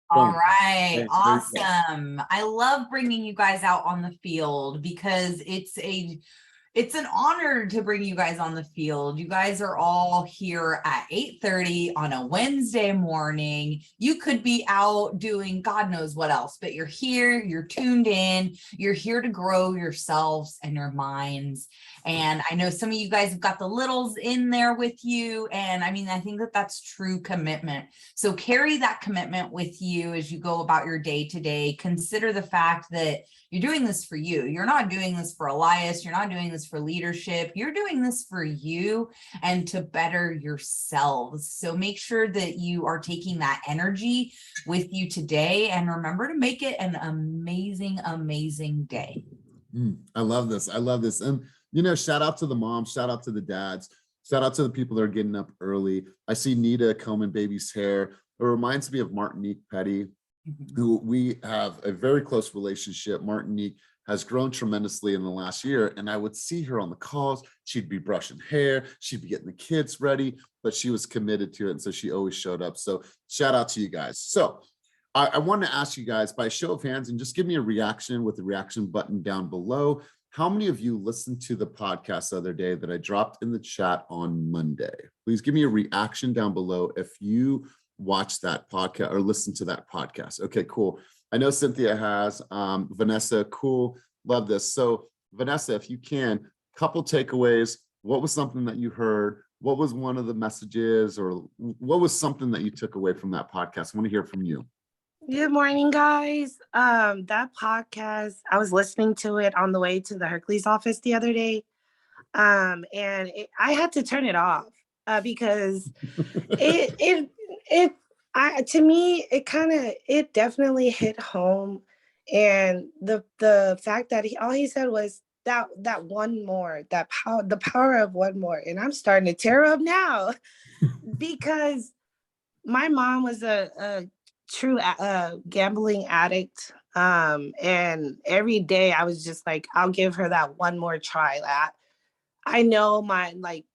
All Boom. right. There you go. Awesome. I love bringing you guys out on the field because it's an honor to bring you guys on the field. You guys are all here at 8:30 on a Wednesday morning. You could be out doing God knows what else, but you're here, you're tuned in, you're here to grow yourselves and your minds. And I know some of you guys have got the littles in there with you. And I mean, I think that that's true commitment. So carry that commitment with you as you go about your day to day. Consider the fact that you're doing this for you. You're not doing this for Elias. You're not doing this for leadership. You're doing this for you and to better yourselves. So make sure that you are taking that energy with you today and remember to make it an amazing, amazing day. I love this. I love this. And, you know, shout out to the moms, shout out to the dads, shout out to the people that are getting up early. I see Nita combing baby's hair. It reminds me of Martinique Petty, who we have a very close relationship. Martinique has grown tremendously in the last year, and I would see her on the calls. She'd be brushing hair, she'd be getting the kids ready, but she was committed to it, and so she always showed up. So shout out to you guys. So I want to ask you guys by show of hands, and just give me a reaction with the reaction button down below. How many of you listened to the podcast the other day that I dropped in the chat on Monday? Please give me a reaction down below if you watch that podcast or listen to that podcast. Okay, cool. I know Cynthia has, Vanessa, cool, love this. So Vanessa, if you can, couple takeaways. What was something that you heard? What was one of the messages, or what was something that you took away from that podcast? I want to hear from you. Good morning, guys. That podcast, I was listening to it on the way to the Hercules office the other day. I had to turn it off because to me, it definitely hit home. And the fact that all he said was that one more, the power of one more. And I'm starting to tear up now because my mom was a true gambling addict. And every day I was just like, I'll give her that one more try. I know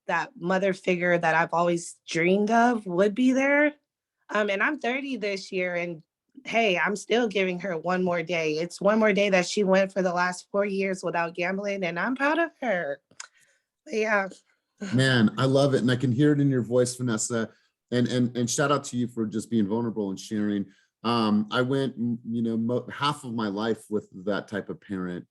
that mother figure that I've always dreamed of would be there. And I'm 30 this year, and hey, I'm still giving her one more day. It's one more day that she went for the last 4 years without gambling, and I'm proud of her. But yeah. Man, I love it. And I can hear it in your voice, Vanessa. And shout out to you for just being vulnerable and sharing. I went, half of my life with that type of parent,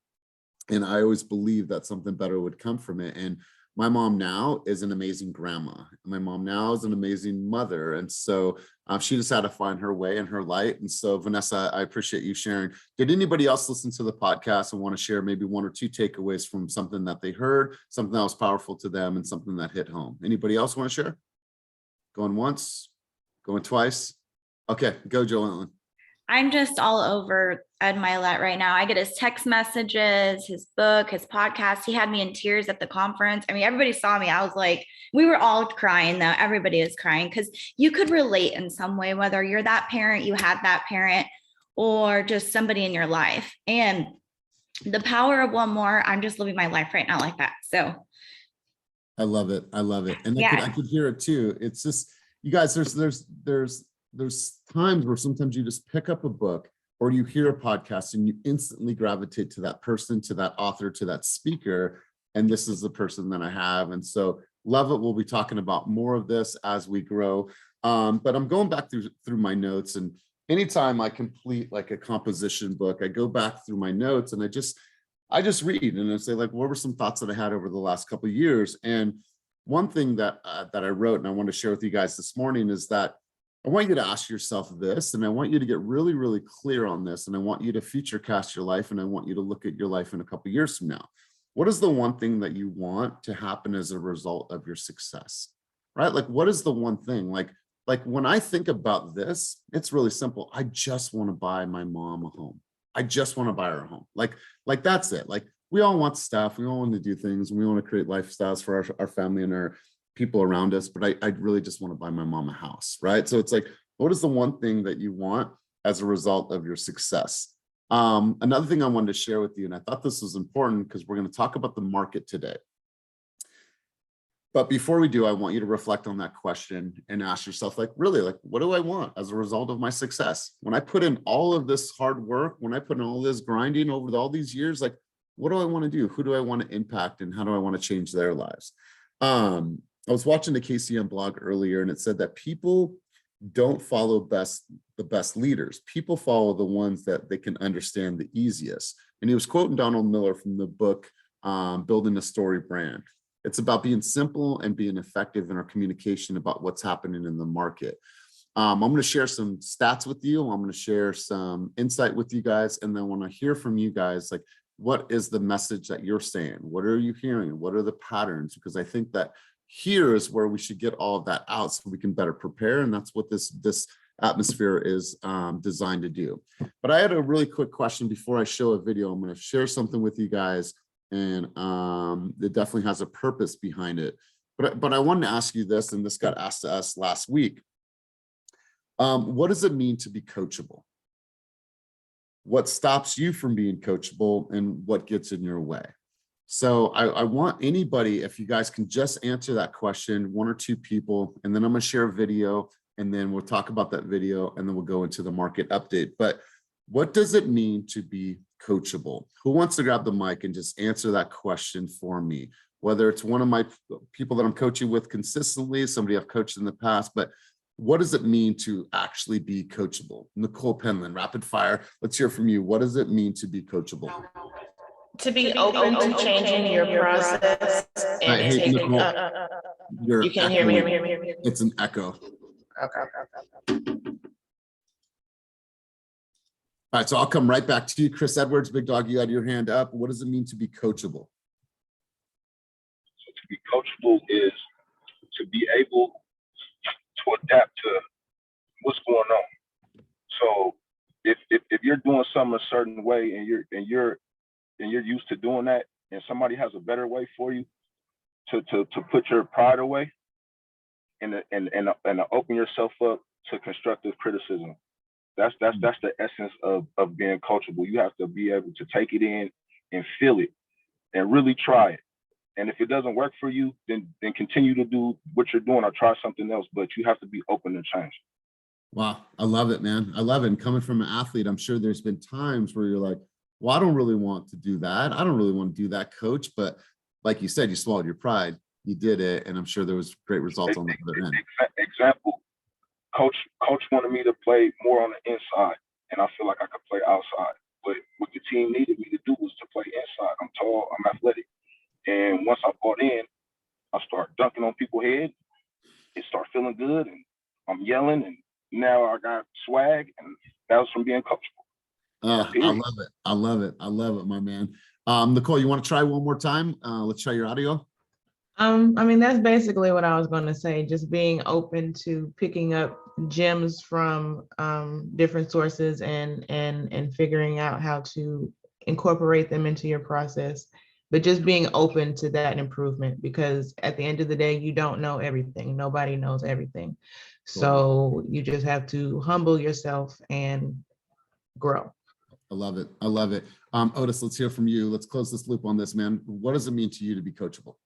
and I always believed that something better would come from it. And my mom now is an amazing grandma. My mom now is an amazing mother. And so she just had to find her way and her light. And so Vanessa, I appreciate you sharing. Did anybody else listen to the podcast and want to share maybe one or two takeaways from something that they heard, something that was powerful to them, and something that hit home? Anybody else want to share? Going once, going twice. Okay, go, Joellen. I'm just all over Ed Milet right now. I get his text messages, his book, his podcast. He had me in tears at the conference. I mean, everybody saw me. I was like, we were all crying though. Everybody is crying because you could relate in some way, whether you're that parent, you had that parent, or just somebody in your life. And the power of one more, I'm just living my life right now like that. So I love it. I love it. And I could hear it too. It's just, you guys, there's times where sometimes you just pick up a book or you hear a podcast and you instantly gravitate to that person, to that author, to that speaker. And this is the person that I have. And so love it. We'll be talking about more of this as we grow. But I'm going back through my notes, and anytime I complete like a composition book, I go back through my notes and I just read and I say, like, what were some thoughts that I had over the last couple of years? And one thing that I wrote and I want to share with you guys this morning is that I want you to ask yourself this, and I want you to get really, really clear on this, and I want you to future cast your life, and I want you to look at your life in a couple of years from now. What is the one thing that you want to happen as a result of your success, right? Like, what is the one thing? Like when I think about this, it's really simple. I just want to buy my mom a home. I just want to buy her a home. Like that's it. Like, we all want stuff. We all want to do things. And we want to create lifestyles for our family and our people around us. But I really just want to buy my mom a house, right? So it's like, what is the one thing that you want as a result of your success? Another thing I wanted to share with you, and I thought this was important because we're going to talk about the market today. But before we do, I want you to reflect on that question and ask yourself, like, really, like, what do I want as a result of my success? When I put in all of this hard work, when I put in all this grinding over all these years, like, what do I want to do? Who do I want to impact? And how do I want to change their lives? I was watching the KCM blog earlier, and it said that people don't follow the best leaders. People follow the ones that they can understand the easiest. And he was quoting Donald Miller from the book, Building a Story Brand. It's about being simple and being effective in our communication about what's happening in the market. I'm going to share some stats with you. I'm going to share some insight with you guys. And then I want to hear from you guys, like, what is the message that you're saying? What are you hearing? What are the patterns? Because I think that here is where we should get all of that out so we can better prepare. And that's what this atmosphere is designed to do. But I had a really quick question before I show a video. I'm going to share something with you guys. And it definitely has a purpose behind it. But I wanted to ask you this, and this got asked to us last week. What does it mean to be coachable? What stops you from being coachable, and what gets in your way? So I want anybody, if you guys can just answer that question, 1 or 2 people, and then I'm going to share a video, and then we'll talk about that video, and then we'll go into the market update. But what does it mean to be coachable? Who wants to grab the mic and just answer that question for me? Whether it's one of my people that I'm coaching with consistently, somebody I've coached in the past, but what does it mean to actually be coachable? Nicole Penland, rapid fire. Let's hear from you. What does it mean to be coachable? To be open to changing your process and Hey, taking Nicole, you can hear me. It's an echo. Okay. All right, so I'll come right back to you. Chris Edwards, Big Dog, you had your hand up. What does it mean to be coachable? So to be coachable is to be able to adapt to what's going on. So if you're doing something a certain way and you're used to doing that, and somebody has a better way for you, to put your pride away and to open yourself up to constructive criticism. That's the essence of being coachable. You have to be able to take it in and feel it and really try it. And if it doesn't work for you, then continue to do what you're doing or try something else. But you have to be open to change. Wow, I love it, man. I love it. And coming from an athlete, I'm sure there's been times where you're like, well, I don't really want to do that. I don't really want to do that, coach. But like you said, you swallowed your pride. You did it. And I'm sure there was great results on the other end. Example, coach wanted me to play more on the inside, and I feel like I could play outside. But what the team needed me to do was to play inside. I'm tall, I'm athletic. And once I bought in, I start dunking on people's heads. It started feeling good, and I'm yelling, and now I got swag, and that was from being coachable. I love it. I love it. I love it, my man. Nicole, you want to try one more time? Let's try your audio. I mean, that's basically what I was going to say, just being open to picking up gems from different sources and figuring out how to incorporate them into your process, but just being open to that improvement, because at the end of the day, you don't know everything. Nobody knows everything. So you just have to humble yourself and grow. I love it. I love it. Otis, let's hear from you. Let's close this loop on this, man. What does it mean to you to be coachable?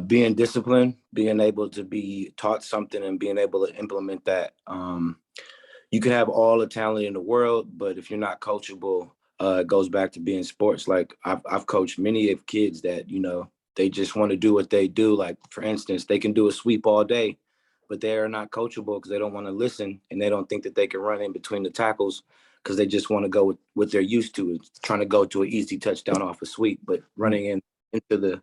Being disciplined, being able to be taught something and being able to implement that. You can have all the talent in the world, but if you're not coachable, it goes back to being sports. Like I've coached many of kids that, you know, they just want to do what they do. Like, for instance, they can do a sweep all day, but they are not coachable because they don't want to listen, and they don't think that they can run in between the tackles because they just want to go with what they're used to, trying to go to an easy touchdown off a sweep, but running into the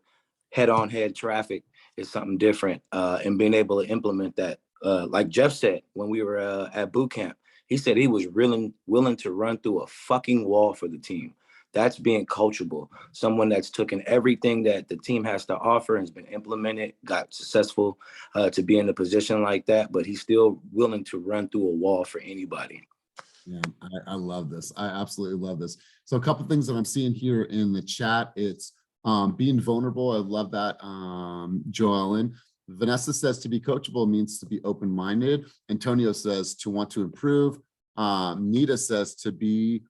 head-on-head traffic is something different. And being able to implement that, like Jeff said, when we were at boot camp, he said he was willing to run through a fucking wall for the team. That's being coachable. Someone that's taken everything that the team has to offer and has been implemented, got successful to be in a position like that, but he's still willing to run through a wall for anybody. Yeah, I love this. I absolutely love this. So a couple things that I'm seeing here in the chat, it's being vulnerable. I love that, Joellen. Vanessa says to be coachable means to be open-minded. Antonio says to want to improve. Nita says to be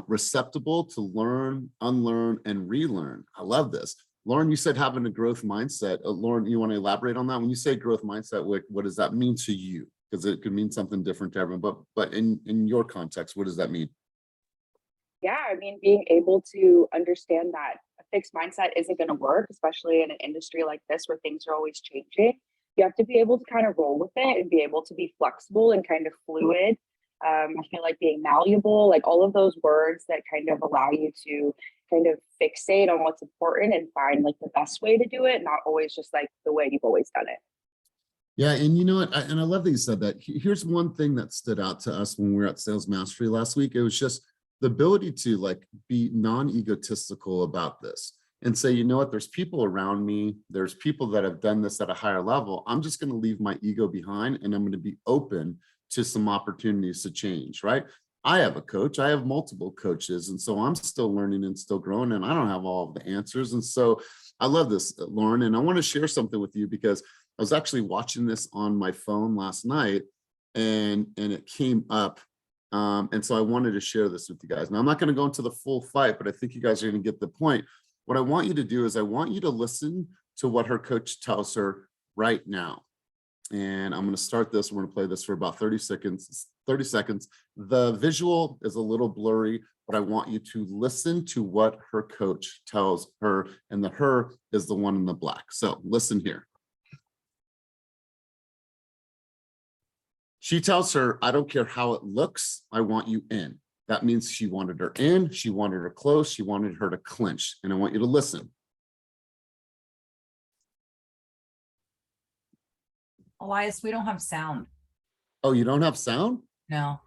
receptible, to learn, unlearn, and relearn. I love this. Lauren, you said having a growth mindset. Lauren, you want to elaborate on that? When you say growth mindset, what does that mean to you? Because it could mean something different to everyone, but in your context, what does that mean? Yeah, I mean, being able to understand that a fixed mindset isn't going to work, especially in an industry like this where things are always changing. You have to be able to kind of roll with it and be able to be flexible and kind of fluid. I feel like being malleable, like all of those words that kind of allow you to kind of fixate on what's important and find like the best way to do it, not always just like the way you've always done it. Yeah, and you know what? And I love that you said that. Here's one thing that stood out to us when we were at Sales Mastery last week. It was just the ability to like be non-egotistical about this and say, you know what, there's people around me, there's people that have done this at a higher level. I'm just going to leave my ego behind and I'm going to be open to some opportunities to change, right? I have a coach, I have multiple coaches, and so I'm still learning and still growing, and I don't have all of the answers. And so I love this, Lauren, and I want to share something with you because I was actually watching this on my phone last night and it came up. And so I wanted to share this with you guys. Now, I'm not going to go into the full fight, but I think you guys are going to get the point. What I want you to do is I want you to listen to what her coach tells her right now. And I'm going to start this. We're going to play this for about 30 seconds. The visual is a little blurry, but I want you to listen to what her coach tells her. And the her is the one in the black. So listen here. She tells her, I don't care how it looks, I want you in. That means she wanted her in, she wanted her close, she wanted her to clinch. And I want you to listen. Elias, we don't have sound. Oh, you don't have sound? No.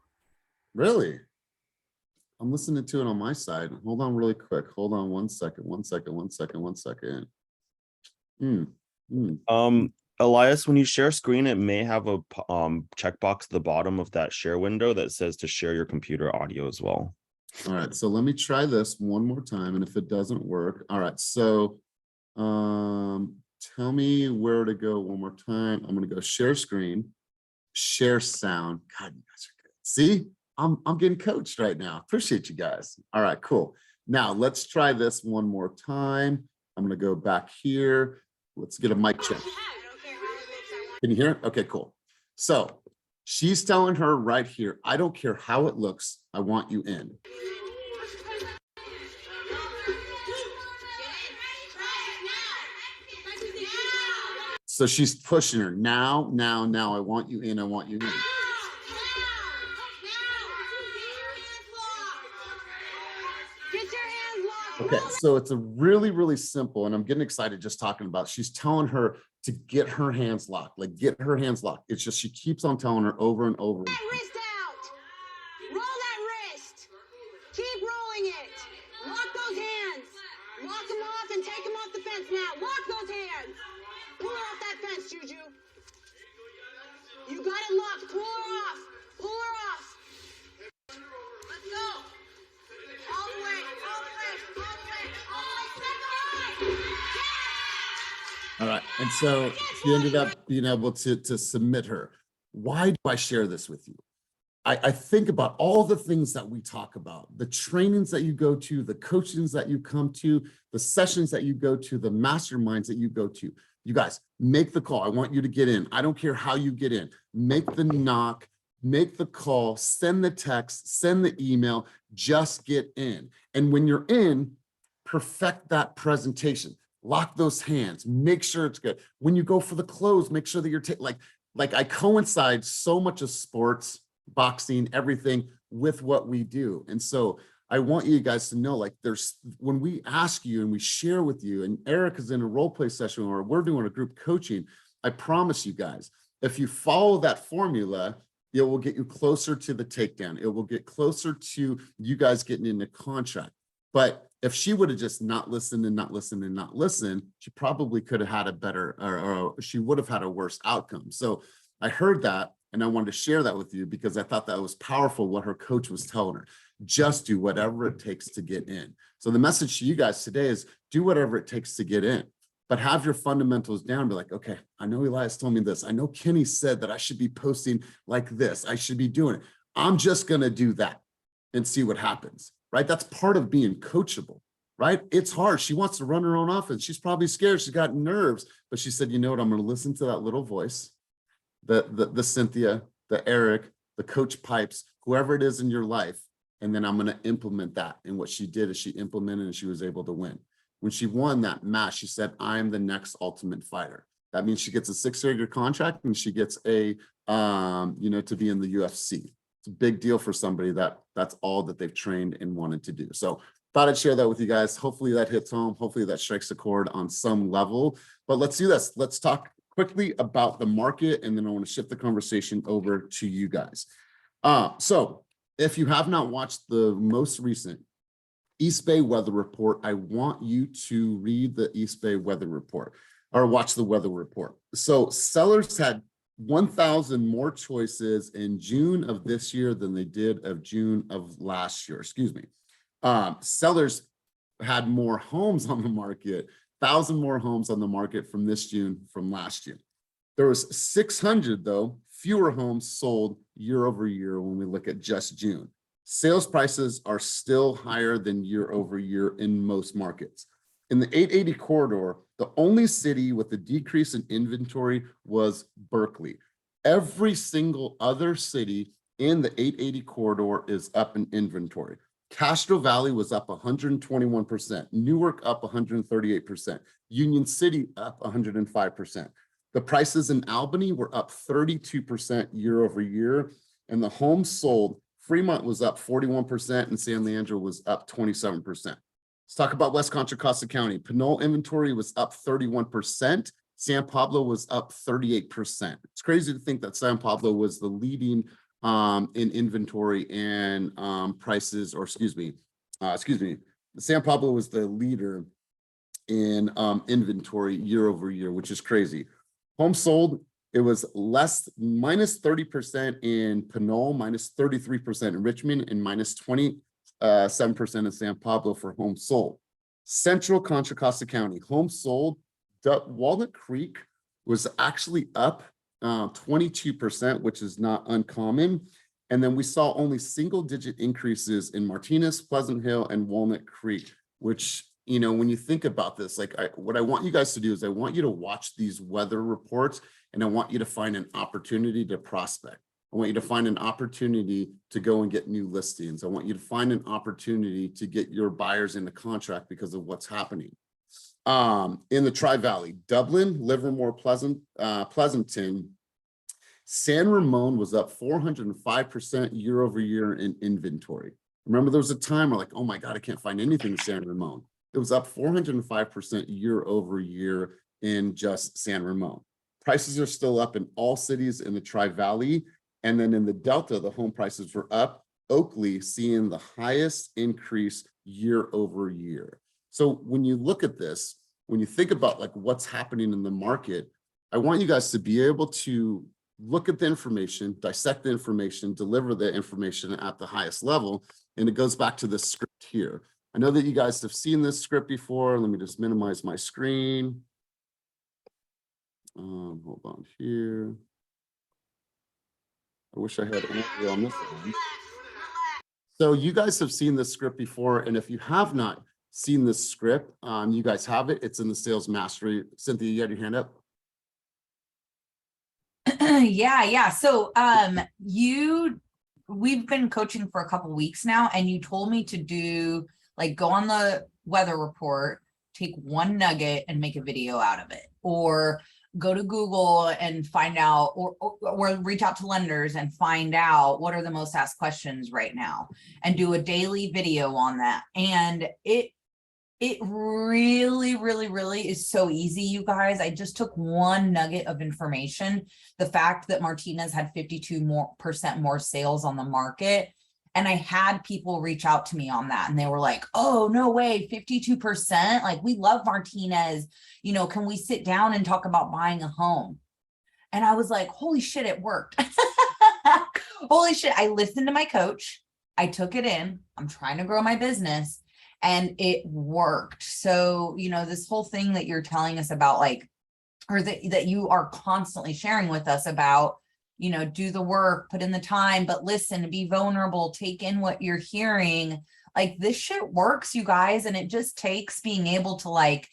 Really? I'm listening to it on my side. Hold on really quick. Hold on one second. Elias, when you share screen, it may have a checkbox at the bottom of that share window that says to share your computer audio as well. All right, so let me try this one more time, and if it doesn't work, all right, so tell me where to go one more time. I'm gonna go share screen, share sound. God, you guys are good. See, I'm getting coached right now. Appreciate you guys. All right, cool. Now let's try this one more time. I'm gonna go back here. Let's get a mic check. Can you hear it? Okay, cool. So she's telling her right here, I don't care how it looks, I want you in. So she's pushing her now, I want you in, I want you in. Okay, so it's a really simple, and I'm getting excited just talking about it. She's telling her to get her hands locked, like get her hands locked. It's just she keeps on telling her over and over. That wrist out. Roll that wrist. Keep rolling it. Lock those hands. Lock them off and take them off the fence now. Lock those hands. Pull her off that fence, Juju. You got it locked. Pull her off. Pull her off. Let's go. All the way. All the way. All the way. All the way. All right, and so she ended up being able to submit her. Why do I share this with you? I think about all the things that we talk about, the trainings that you go to, the coachings that you come to, the sessions that you go to, the masterminds that you go to. You guys, make the call. I want you to get in. I don't care how you get in. Make the knock, make the call, send the text, send the email, just get in. And when you're in, perfect that presentation. Lock those hands, make sure it's good. When you go for the close, make sure that you're like I coincide so much of sports, boxing, everything with what we do. And so I want you guys to know, like when we ask you and we share with you, and Eric is in a role play session or we're doing a group coaching, I promise you guys, if you follow that formula, it will get you closer to the takedown. It will get closer to you guys getting into contract. But if she would have just not listened and not listened and not listened, she probably could have had a better, or she would have had a worse outcome. So I heard that and I wanted to share that with you because I thought that was powerful what her coach was telling her. Just do whatever it takes to get in. So the message to you guys today is do whatever it takes to get in, but have your fundamentals down. Be like, okay, I know Elias told me this. I know Kenny said that I should be posting like this. I should be doing it. I'm just going to do that and see what happens. Right? That's part of being coachable, right? It's hard. She wants to run her own offense. She's probably scared. She's got nerves, but she said, you know what? I'm going to listen to that little voice, the Cynthia, the Eric, the Coach Pipes, whoever it is in your life. And then I'm going to implement that. And what she did is she implemented and she was able to win. When she won that match, she said, I'm the next Ultimate Fighter. That means she gets a 6-figure contract and she gets a, to be in the UFC. It's a big deal for somebody that's all that they've trained and wanted to do. So thought I'd share that with you guys. Hopefully that hits home. Hopefully that strikes a chord on some level. But let's do this. Let's talk quickly about the market, and then I want to shift the conversation over to you guys. So if you have not watched the most recent East Bay weather report, I want you to read the East Bay weather report or watch the weather report. So sellers had 1,000 more choices in June of this year than they did of June of last year, excuse me. Sellers had more homes on the market, 1,000 more homes on the market from this June from last year. There was 600 though, fewer homes sold year over year when we look at just June. Sales prices are still higher than year over year in most markets. In the 880 corridor, the only city with a decrease in inventory was Berkeley. Every single other city in the 880 corridor is up in inventory. Castro Valley was up 121%, Newark up 138%, Union City up 105%. The prices in Albany were up 32% year over year, and the homes sold, Fremont was up 41% and San Leandro was up 27%. Let's talk about West Contra Costa County. Pinole inventory was up 31%. San Pablo was up 38%. It's crazy to think that San Pablo was the leading in inventory and prices, or excuse me, San Pablo was the leader in inventory year over year, which is crazy. Homes sold, it was minus 30% in Pinole, minus 33% in Richmond, and minus 27% in San Pablo for homes sold. Central Contra Costa County, homes sold, Walnut Creek was actually up 22%, which is not uncommon. And then we saw only single-digit increases in Martinez, Pleasant Hill, and Walnut Creek, which, when you think about this, what I want you guys to do is I want you to watch these weather reports, and I want you to find an opportunity to prospect. I want you to find an opportunity to go and get new listings. I want you to find an opportunity to get your buyers into contract because of what's happening. In the Tri-Valley, Dublin, Livermore, Pleasanton, San Ramon was up 405% year over year in inventory. Remember, there was a time where oh my God, I can't find anything in San Ramon. It was up 405% year over year in just San Ramon. Prices are still up in all cities in the Tri-Valley. And then in the Delta, the home prices were up. Oakley seeing the highest increase year over year. So when you look at this, when you think about what's happening in the market, I want you guys to be able to look at the information, dissect the information, deliver the information at the highest level. And it goes back to the script here. I know that you guys have seen this script before. Let me just minimize my screen. Hold on here. I wish I had Andrew on this one. So you guys have seen this script before. And if you have not seen this script, you guys have it. It's in the Sales Mastery. Cynthia, you got your hand up? Yeah. So we've been coaching for a couple weeks now, and you told me to do go on the weather report, take one nugget and make a video out of it, or go to Google and find out, or reach out to lenders and find out what are the most asked questions right now, and do a daily video on that. And it really, really, really is so easy, you guys. I just took one nugget of information. The fact that Martinez had 52% more sales on the market. And I had people reach out to me on that. And they were like, oh, no way, 52%. We love Martinez. Can we sit down and talk about buying a home? And I was like, holy shit, it worked. Holy shit. I listened to my coach. I took it in. I'm trying to grow my business. And it worked. So, this whole thing that you're telling us about, or that you are constantly sharing with us about, do the work, put in the time, but listen, be vulnerable, take in what you're hearing. Like this shit works, you guys. And it just takes being able to like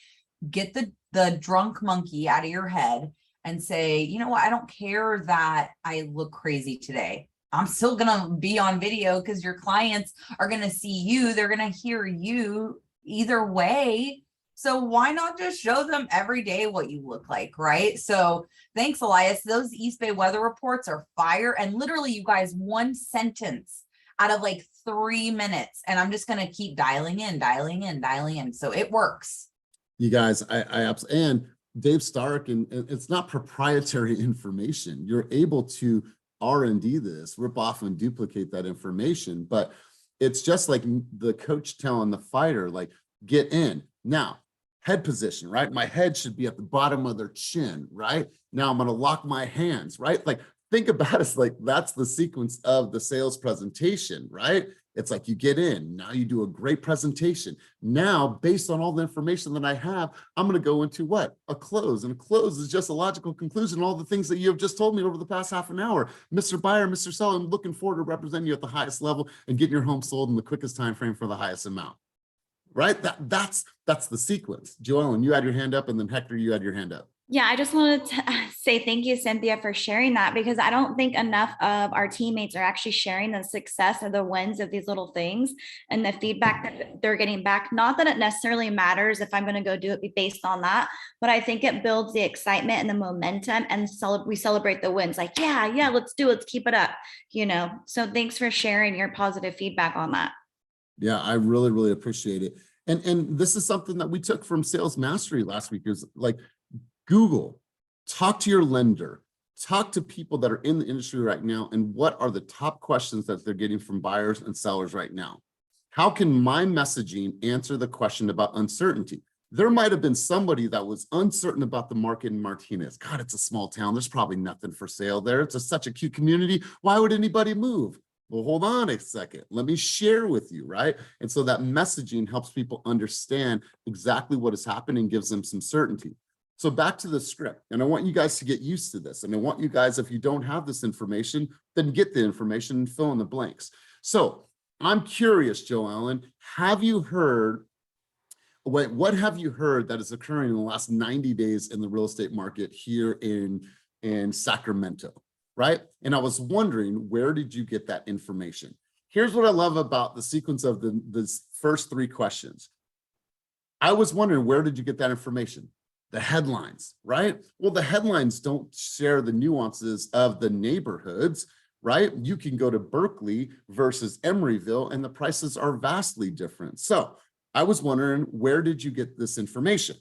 get the drunk monkey out of your head and say, you know what, I don't care that I look crazy today. I'm still gonna be on video because your clients are gonna see you, they're gonna hear you either way. So why not just show them every day what you look like, right? So thanks, Elias. Those East Bay weather reports are fire. And literally, you guys, one sentence out of like 3 minutes. And I'm just gonna keep dialing in, dialing in, dialing in. So it works. You guys, I absolutely, and Dave Stark, and it's not proprietary information. You're able to R&D this, rip off and duplicate that information, but it's just like the coach telling the fighter, like, get in. Now, head position, right? My head should be at the bottom of their chin, right? Now I'm going to lock my hands, right? Like, think about it like that's the sequence of the sales presentation, right? It's like you get in, now you do a great presentation. Now, based on all the information that I have, I'm going to go into what? A close. And a close is just a logical conclusion, all the things that you have just told me over the past half an hour. Mr. Buyer, Mr. Seller, I'm looking forward to representing you at the highest level and getting your home sold in the quickest time frame for the highest amount. Right? That's the sequence. Joellen, you had your hand up, and then Hector, you had your hand up. Yeah, I just wanted to say thank you, Cynthia, for sharing that, because I don't think enough of our teammates are actually sharing the success or the wins of these little things and the feedback that they're getting back. Not that it necessarily matters if I'm going to go do it based on that, but I think it builds the excitement and the momentum, and we celebrate the wins. Like, yeah, let's do it. Let's keep it up, So thanks for sharing your positive feedback on that. Yeah, I really, really appreciate it. And this is something that we took from Sales Mastery last week, is like, Google, talk to your lender, talk to people that are in the industry right now, and what are the top questions that they're getting from buyers and sellers right now? How can my messaging answer the question about uncertainty? There might have been somebody that was uncertain about the market in Martinez. God, it's a small town. There's probably nothing for sale there. It's such a cute community. Why would anybody move? Well, hold on a second. Let me share with you, right? And so that messaging helps people understand exactly what is happening, gives them some certainty. So back to the script, and I want you guys to get used to this. And I want you guys, if you don't have this information, then get the information and fill in the blanks. So I'm curious, Joellen, have you heard, what have you heard that is occurring in the last 90 days in the real estate market here in Sacramento, right? And I was wondering, where did you get that information? Here's what I love about the sequence of the first 3 questions. I was wondering, where did you get that information? The headlines, right? Well, the headlines don't share the nuances of the neighborhoods, right? You can go to Berkeley versus Emeryville, and the prices are vastly different. So I was wondering, where did you get this information?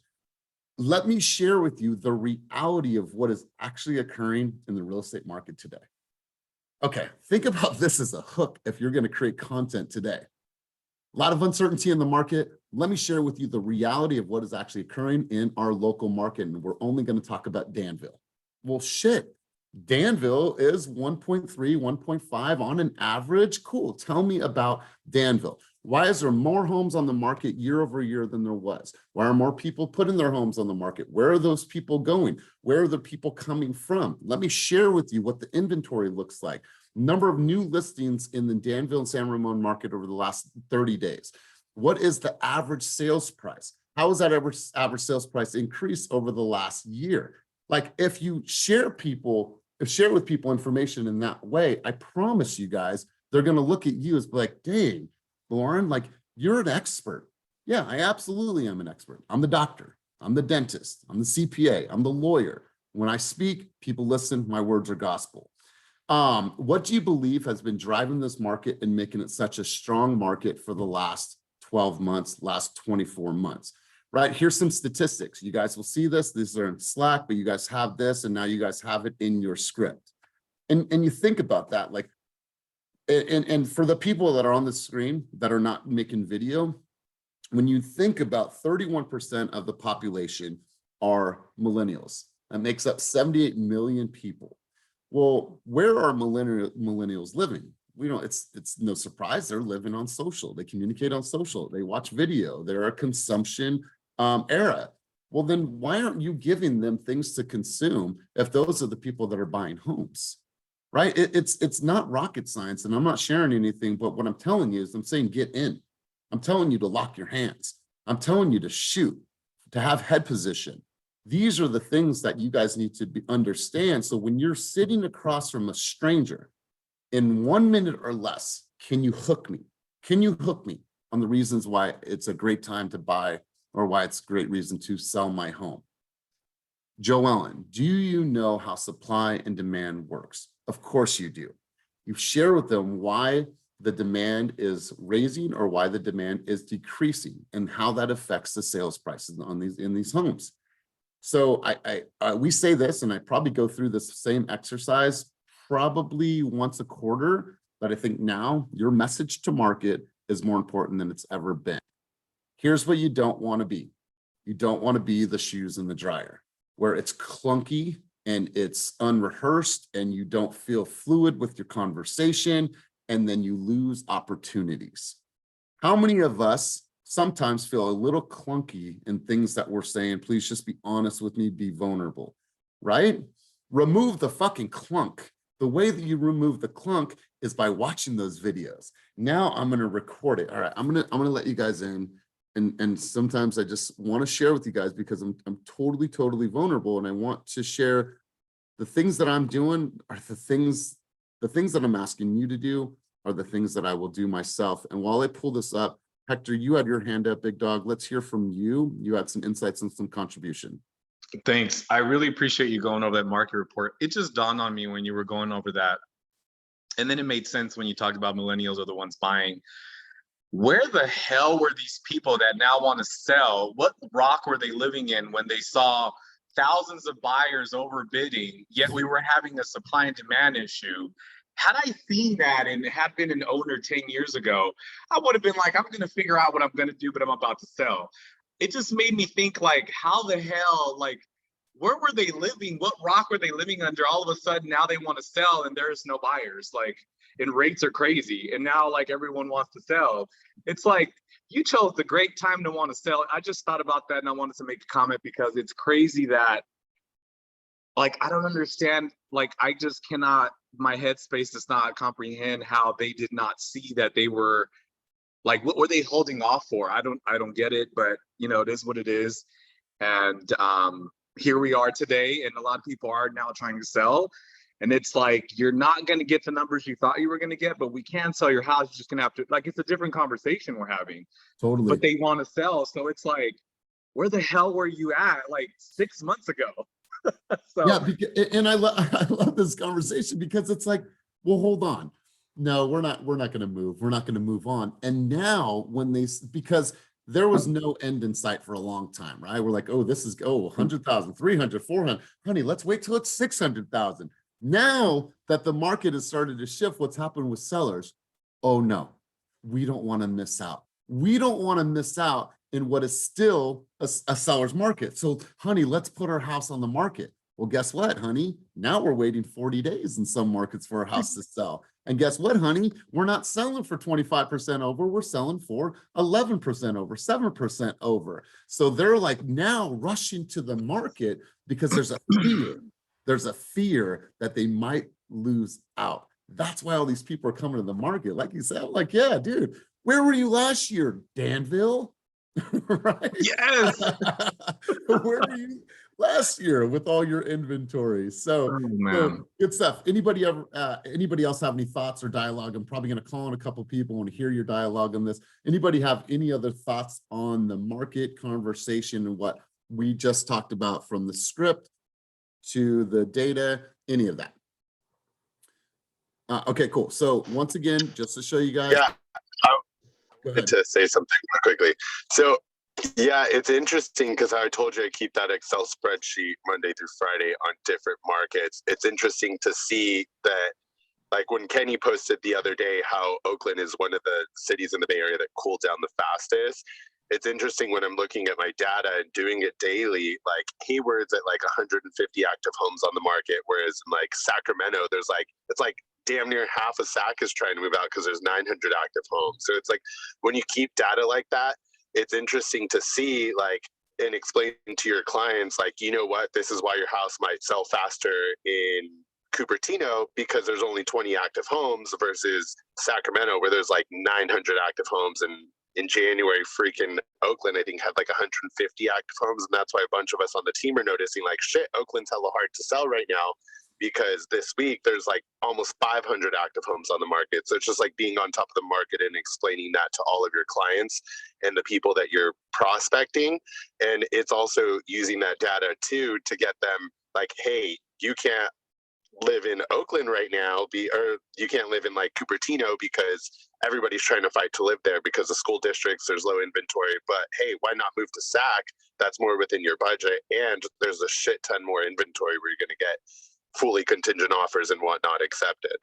Let me share with you the reality of what is actually occurring in the real estate market today. Okay, think about this as a hook if you're going to create content today. A lot of uncertainty in the market. Let me share with you the reality of what is actually occurring in our local market. And we're only going to talk about Danville. Well, shit, Danville is 1.3, 1.5 on an average. Cool. Tell me about Danville. Why is there more homes on the market year over year than there was? Why are more people putting their homes on the market? Where are those people going? Where are the people coming from? Let me share with you what the inventory looks like. Number of new listings in the Danville and San Ramon market over the last 30 days. What is the average sales price? How has that average sales price increased over the last year? Like, if you share with people information in that way, I promise you guys, they're going to look at you as like, dang, Lauren, like, you're an expert. Yeah, I absolutely am an expert. I'm the doctor. I'm the dentist. I'm the CPA. I'm the lawyer. When I speak, people listen. My words are gospel. What do you believe has been driving this market and making it such a strong market for the last 12 months, last 24 months, right? Here's some statistics. You guys will see this. These are in Slack, but you guys have this, and now you guys have it in your script. And you think about that, like, and for the people that are on the screen that are not making video, when you think about 31% of the population are millennials, that makes up 78 million people. Well, where are millennials living? We don't, it's no surprise they're living on social. They communicate on social. They watch video. They're a consumption era. Well, then why aren't you giving them things to consume if those are the people that are buying homes, right? It's not rocket science, and I'm not sharing anything, but what I'm telling you is I'm saying get in. I'm telling you to lock your hands. I'm telling you to shoot, to have head position. These are the things that you guys need to understand. So when you're sitting across from a stranger, in 1 minute or less, can you hook me? Can you hook me on the reasons why it's a great time to buy or why it's a great reason to sell my home? Joellen, do you know how supply and demand works? Of course you do. You share with them why the demand is raising or why the demand is decreasing and how that affects the sales prices on these homes. So we say this, and I probably go through this same exercise probably once a quarter, but I think now your message to market is more important than it's ever been. Here's what you don't want to be. You don't want to be the shoes in the dryer, where it's clunky and it's unrehearsed and you don't feel fluid with your conversation, and then you lose opportunities. How many of us sometimes feel a little clunky in things that we're saying? Please just be honest with me, be vulnerable, right? Remove the fucking clunk. The way that you remove the clunk is by watching those videos. Now I'm going to record it. All right, I'm going to let you guys in. And sometimes I just want to share with you guys because I'm totally vulnerable, and I want to share the things that I'm doing are the things that I'm asking you to do are the things that I will do myself. And while I pull this up, Hector, you had your hand up, big dog. Let's hear from you. You had some insights and some contribution. Thanks. I really appreciate you going over that market report. It just dawned on me when you were going over that. And then it made sense when you talked about millennials are the ones buying. Where the hell were these people that now want to sell? What rock were they living in when they saw thousands of buyers overbidding, yet we were having a supply and demand issue? Had I seen that and had been an owner 10 years ago, I would have been like, I'm going to figure out what I'm going to do, but I'm about to sell. It just made me think, like, how the hell, like, where were they living? What rock were they living under? All of a sudden now they want to sell and there's no buyers, like, and rates are crazy. And now, like, everyone wants to sell. It's like, you chose the great time to want to sell. I just thought about that and I wanted to make a comment because it's crazy that, like, I don't understand. Like, I just cannot, my headspace does not comprehend how they did not see that they were, like, what were they holding off for? I don't get it, but you know, it is what it is. And here we are today, and a lot of people are now trying to sell. And it's like, you're not going to get the numbers you thought you were going to get, but we can sell your house. You're just going to have to, like, it's a different conversation we're having. Totally. But they want to sell. So it's like, where the hell were you at like 6 months ago? So, yeah, and I love this conversation because it's like, well, hold on. No, we're not going to move. We're not going to move on. And now because there was no end in sight for a long time, right? We're like, oh, this is, 100,000, 300, 400. Honey, let's wait till it's 600,000. Now that the market has started to shift, what's happened with sellers? Oh no, we don't want to miss out. We don't want to miss out in what is still a seller's market. So, honey, let's put our house on the market. Well, guess what, honey? Now we're waiting 40 days in some markets for a house to sell. And guess what, honey? We're not selling for 25% over. We're selling for 11% over, 7% over. So they're like now rushing to the market because there's a fear. There's a fear that they might lose out. That's why all these people are coming to the market. Like you said, I'm like, yeah, dude, where were you last year, Danville? Right? yes. Where were you last year with all your inventory? So, so good stuff. Anybody else have any thoughts or dialogue? I'm probably going to call on a couple of people and hear your dialogue on this. Anybody have any other thoughts on the market conversation and what we just talked about, from the script to the data, any of that? Okay, cool. So once again, just to show you guys. Yeah, I wanted to say something quickly. So yeah, it's interesting because I told you I keep that Excel spreadsheet Monday through Friday on different markets. It's interesting to see that, like when Kenny posted the other day how Oakland is one of the cities in the Bay Area that cooled down the fastest. It's interesting when I'm looking at my data and doing it daily, like Hayward's at like 150 active homes on the market, whereas in like Sacramento, there's like, it's like damn near half a Sac is trying to move out because there's 900 active homes. So it's like, when you keep data like that, it's interesting to see, like, and explain to your clients, like, you know what, this is why your house might sell faster in Cupertino because there's only 20 active homes versus Sacramento where there's like 900 active homes and in January, freaking Oakland, I think, had like 150 active homes. And that's why a bunch of us on the team are noticing like, shit, Oakland's hella hard to sell right now, because this week there's like almost 500 active homes on the market. So it's just like being on top of the market and explaining that to all of your clients and the people that you're prospecting. And it's also using that data too to get them like, hey, you can't live in Oakland right now, or you can't live in like Cupertino because everybody's trying to fight to live there because the school districts, there's low inventory. But hey, why not move to SAC? That's more within your budget, and there's a shit ton more inventory where you're going to get fully contingent offers and whatnot accepted.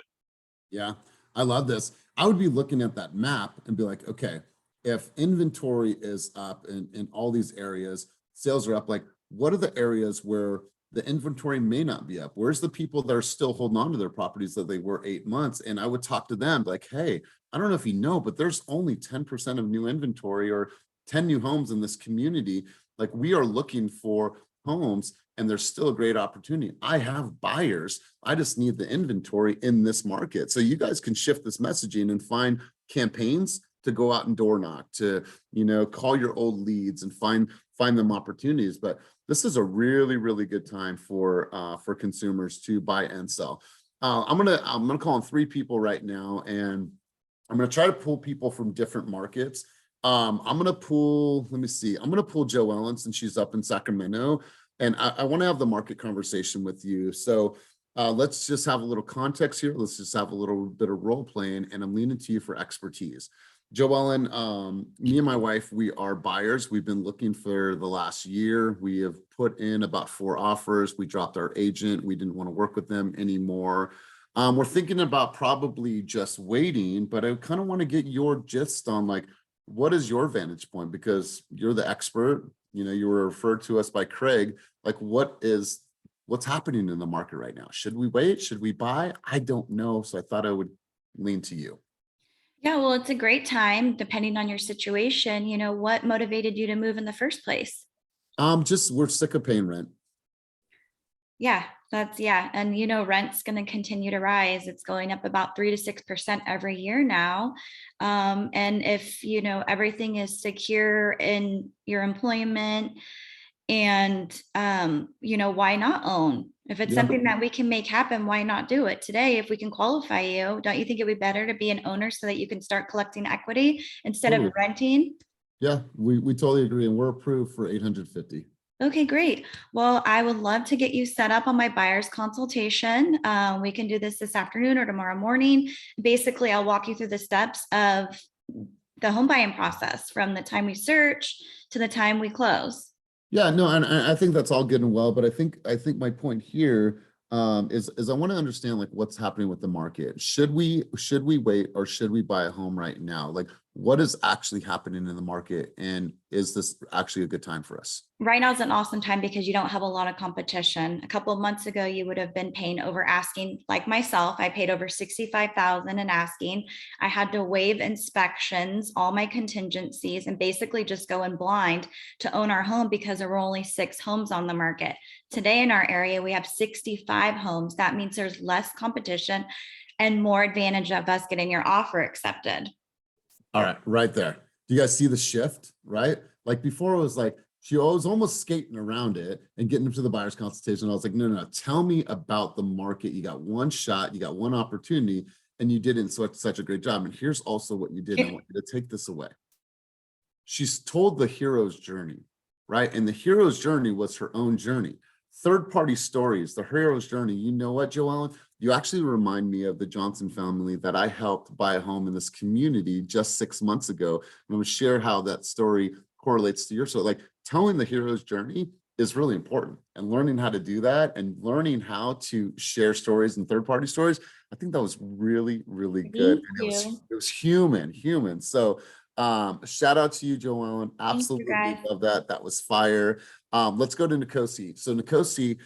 Yeah, I love this. I would be looking at that map and be like, okay, if inventory is up in all these areas, sales are up, like what are the areas where the inventory may not be up? Where's the people that are still holding on to their properties that they were 8 months? And I would talk to them like, hey, I don't know if you know, but there's only 10% of new inventory or 10 new homes in this community. Like we are looking for homes and there's still a great opportunity. I have buyers. I just need the inventory in this market. So you guys can shift this messaging and find campaigns to go out and door knock, to, you know, call your old leads and find them opportunities. But this is a really, really good time for consumers to buy and sell. I'm gonna call on 3 people right now, and I'm gonna try to pull people from different markets. I'm gonna pull, let me see, I'm gonna pull Joellen since she's up in Sacramento, and I want to have the market conversation with you. So let's just have a little context here. Let's just have a little bit of role playing, and I'm leaning to you for expertise. Joellen, me and my wife, we are buyers. We've been looking for the last year. We have put in about 4 offers. We dropped our agent. We didn't want to work with them anymore. We're thinking about probably just waiting, but I kind of want to get your gist on like, what is your vantage point? Because you're the expert, you know, you were referred to us by Craig. Like what's happening in the market right now? Should we wait? Should we buy? I don't know. So I thought I would lean to you. Yeah, well, it's a great time, depending on your situation. You know, what motivated you to move in the first place? Just we're sick of paying rent. Yeah, and you know, rent's going to continue to rise. It's going up about 3 to 6% every year now. And if you know everything is secure in your employment, and you know, why not own? If it's something that we can make happen, why not do it today? If we can qualify you, don't you think it would be better to be an owner so that you can start collecting equity instead of renting? Yeah, we totally agree, and we're approved for 850. Okay, great. Well, I would love to get you set up on my buyer's consultation. We can do this afternoon or tomorrow morning. Basically, I'll walk you through the steps of the home buying process from the time we search to the time we close. Yeah, no, and I think that's all good and well, but I think my point here is I want to understand like what's happening with the market. Should we wait or should we buy a home right now? Like what is actually happening in the market, and is this actually a good time for us? Right now is an awesome time because you don't have a lot of competition. A couple of months ago, you would have been paying over asking. Like myself, I paid over $65,000 in asking. I had to waive inspections, all my contingencies, and basically just go in blind to own our home because there were only 6 homes on the market. Today in our area, we have 65 homes. That means there's less competition and more advantage of us getting your offer accepted. All right, right there. Do you guys see the shift, right? Like before it was like, she was almost skating around it and getting into the buyer's consultation. I was like, no, tell me about the market. You got one shot, you got one opportunity, and you did it in such a great job. And here's also what you did. I want you to take this away. She's told the hero's journey, right? And the hero's journey was her own journey. Third-party stories, the hero's journey. You know what, Joellen? You actually remind me of the Johnson family that I helped buy a home in this community just 6 months ago. And I'm going to share how that story correlates to your story. Like telling the hero's journey is really important, and learning how to do that and learning how to share stories and third-party stories. I think that was really, really good. And it was human. So shout out to you, Joellen. Absolutely love that. That was fire. Let's go to Nkosi. So Nkosi,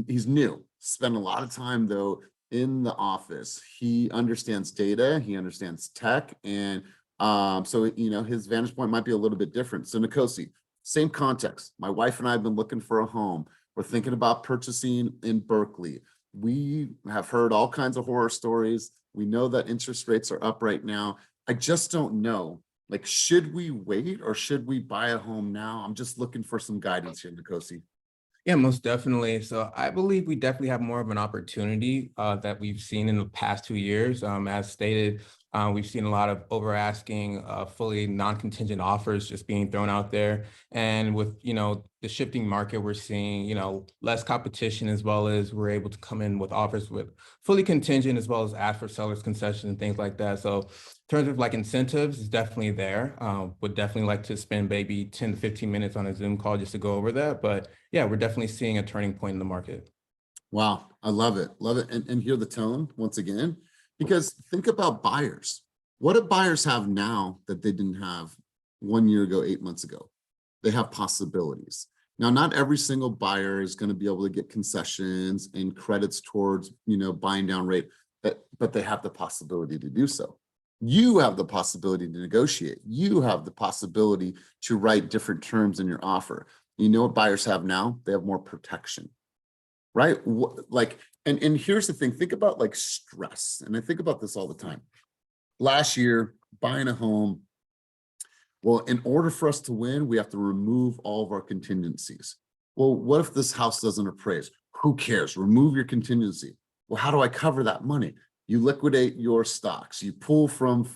he's new, spent a lot of time though in the office. He understands data, he understands tech, and so you know his vantage point might be a little bit different. So Nkosi, same context. My wife and I have been looking for a home. We're thinking about purchasing in Berkeley. We have heard all kinds of horror stories. We know that interest rates are up right now. I just don't know Like, should we wait or should we buy a home now? I'm just looking for some guidance here, Nkosi. Yeah, most definitely. So I believe we definitely have more of an opportunity that we've seen in the past 2 years. As stated, we've seen a lot of over asking, fully non-contingent offers just being thrown out there. And with, the shifting market, we're seeing, less competition, as well as we're able to come in with offers with fully contingent, as well as ask for sellers concessions and things like that. So in terms of like incentives, it's definitely there. Would definitely like to spend maybe 10 to 15 minutes on a Zoom call just to go over that. But yeah, we're definitely seeing a turning point in the market. Wow, I love it. Love it. And hear the tone once again, because think about buyers. What do buyers have now that they didn't have 1 year ago, 8 months ago? They have possibilities. Now, not every single buyer is going to be able to get concessions and credits towards, buying down rate, but they have the possibility to do so. You have the possibility to negotiate. You have the possibility to write different terms in your offer. You know what buyers have now? They have more protection, right? And here's the thing, think about like stress. And I think about this all the time. Last year, buying a home, well, in order for us to win, we have to remove all of our contingencies. Well, what if this house doesn't appraise? Who cares? Remove your contingency. Well, how do I cover that money? You liquidate your stocks, you pull from,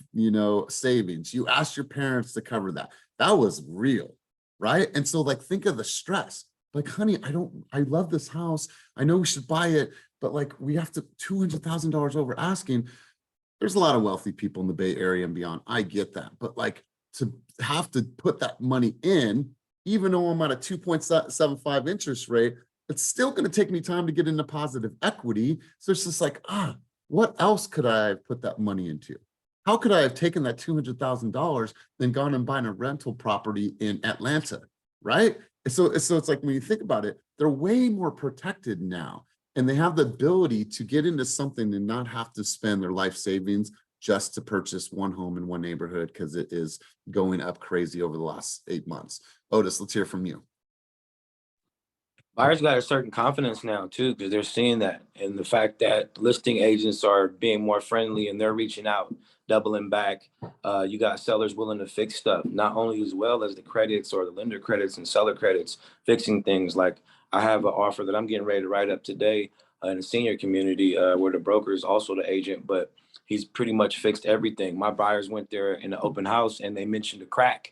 savings, you ask your parents to cover that. That was real, right? And so like, think of the stress. Like, honey, I love this house. I know we should buy it, but like, we have to $200,000 over asking. There's a lot of wealthy people in the Bay Area and beyond. I get that. But like, to have to put that money in, even though I'm at a 2.75 interest rate, it's still going to take me time to get into positive equity. So it's just like, what else could I have put that money into? How could I have taken that $200,000 then gone and buying a rental property in Atlanta, right? So it's like, when you think about it, they're way more protected now, and they have the ability to get into something and not have to spend their life savings just to purchase one home in one neighborhood, because it is going up crazy over the last 8 months. Otis, let's hear from you. Buyers got a certain confidence now too, because they're seeing that, and the fact that listing agents are being more friendly and they're reaching out, doubling back. You got sellers willing to fix stuff, not only as well as the credits or the lender credits and seller credits, fixing things. Like, I have an offer that I'm getting ready to write up today in the senior community, where the broker is also the agent, but he's pretty much fixed everything. My buyers went there in the open house and they mentioned a crack.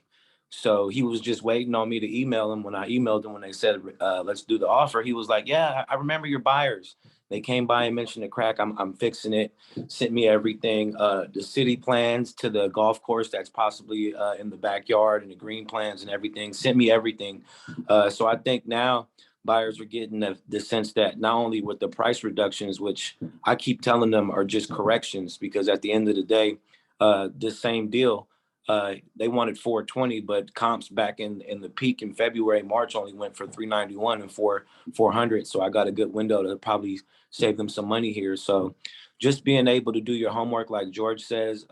So he was just waiting on me to email him. When I emailed him, when they said, let's do the offer, he was like, yeah, I remember your buyers. They came by and mentioned the crack. I'm fixing it. Sent me everything, the city plans to the golf course that's possibly in the backyard, and the green plans and everything. Sent me everything. So I think now buyers are getting the sense that not only with the price reductions, which I keep telling them are just corrections, because at the end of the day, this same deal, they wanted 420, but comps back in the peak in February, March only went for 391 and 400. So I got a good window to probably save them some money here. So just being able to do your homework, like George says,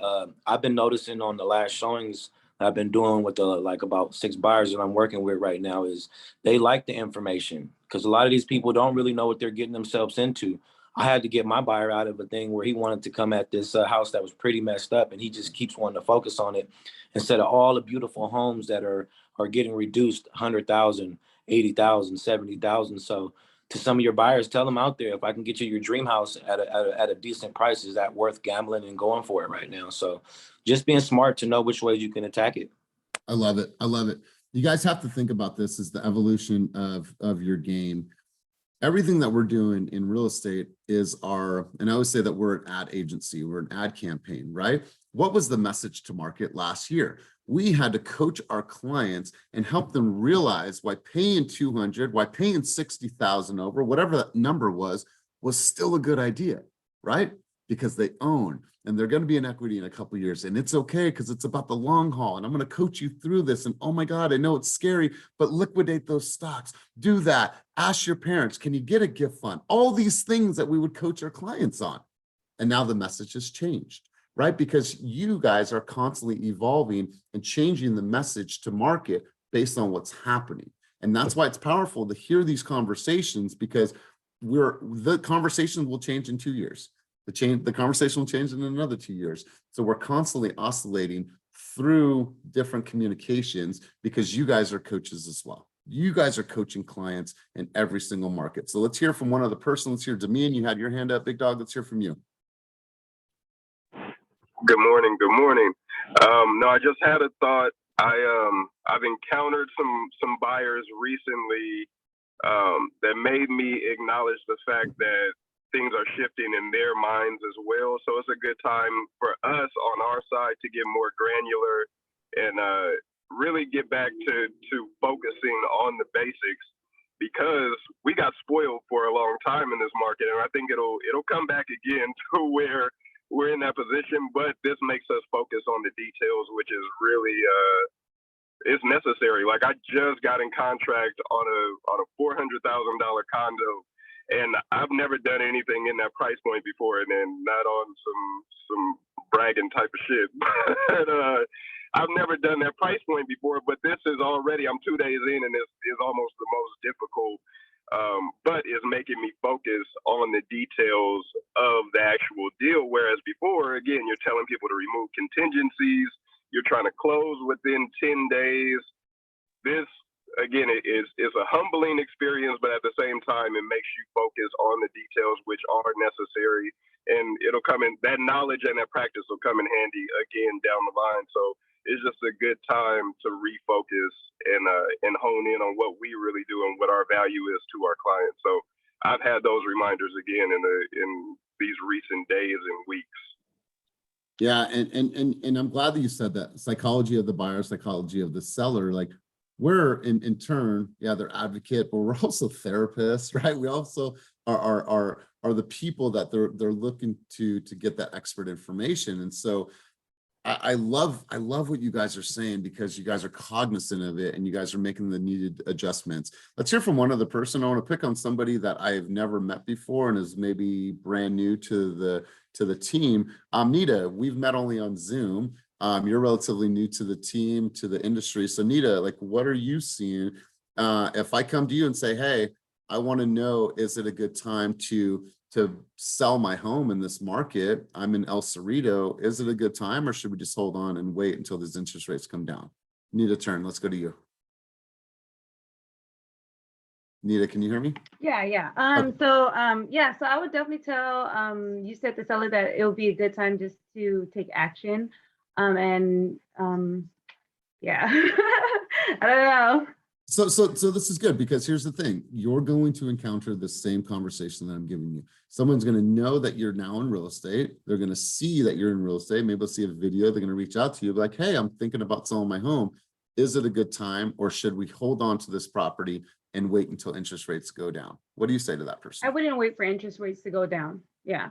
I've been noticing on the last showings I've been doing with about 6 buyers that I'm working with right now, is they like the information, because a lot of these people don't really know what they're getting themselves into. I had to get my buyer out of a thing where he wanted to come at this house that was pretty messed up, and he just keeps wanting to focus on it instead of all the beautiful homes that are getting reduced 100,000, 80,000, 70,000. So to some of your buyers, tell them out there, if I can get you your dream house at a decent price, is that worth gambling and going for it right now? So just being smart to know which ways you can attack it. I love it. I love it. You guys have to think about this as the evolution of your game. Everything that we're doing in real estate is and I always say that we're an ad agency, we're an ad campaign, right? What was the message to market last year? We had to coach our clients and help them realize why paying 200, why paying 60,000 over, whatever that number was still a good idea, right? Because they own, and they're going to be in equity in a couple of years, and it's okay, because it's about the long haul, and I'm going to coach you through this. And oh my God, I know it's scary, but liquidate those stocks, do that, ask your parents, can you get a gift fund? All these things that we would coach our clients on. And now the message has changed, right? Because you guys are constantly evolving and changing the message to market based on what's happening. And that's why it's powerful to hear these conversations, because the conversation will change in 2 years. The conversation will change in another 2 years. So we're constantly oscillating through different communications, because you guys are coaches as well. You guys are coaching clients in every single market. So let's hear from one other person. Let's hear Damien. You had your hand up, big dog. Let's hear from you. Good morning. Good morning. No, I just had a thought. I've encountered some buyers recently that made me acknowledge the fact that things are shifting in their minds as well. So it's a good time for us on our side to get more granular and really get back to focusing on the basics, because we got spoiled for a long time in this market, and I think it'll come back again to where we're in that position. But this makes us focus on the details, which is really it's necessary. Like, I just got in contract on a $400,000 condo, and I've never done anything in that price point before, and then not on some bragging type of shit. But I've never done that price point before, but this is already, I'm 2 days in, and this is almost the most difficult, but it's making me focus on the details of the actual deal. Whereas before, again, you're telling people to remove contingencies, you're trying to close within 10 days. This, again, is a humbling experience, but at the same time, it makes you focus on the details, which are necessary. And it'll come in, that knowledge and that practice will come in handy again down the line. So it's just a good time to refocus and hone in on what we really do and what our value is to our clients. So I've had those reminders again in these recent days and weeks. Yeah, and I'm glad that you said that. Psychology of the buyer, psychology of the seller. Like, we're in turn, yeah, they're advocate, but we're also therapists, right? We also are the people that they're looking to get that expert information. And so I love what you guys are saying, because you guys are cognizant of it and you guys are making the needed adjustments. Let's hear from one other person. I want to pick on somebody that I've never met before and is maybe brand new to the team. Nita, we've met only on Zoom. You're relatively new to the team, to the industry. So Nita, like, what are you seeing? If I come to you and say, hey, I want to know, is it a good time to sell my home in this market? I'm in El Cerrito. Is it a good time, or should we just hold on and wait until these interest rates come down? Nita, turn. Let's go to you. Nita, can you hear me? Yeah. Okay. So I would definitely tell you said the seller that it would be a good time just to take action. Yeah. I don't know. So this is good, because here's the thing. You're going to encounter the same conversation that I'm giving you. Someone's going to know that you're now in real estate. They're going to see that you're in real estate. Maybe they'll see a video. They're going to reach out to you, be like, hey, I'm thinking about selling my home. Is it a good time, or should we hold on to this property and wait until interest rates go down? What do you say to that person? I wouldn't wait for interest rates to go down. Yeah.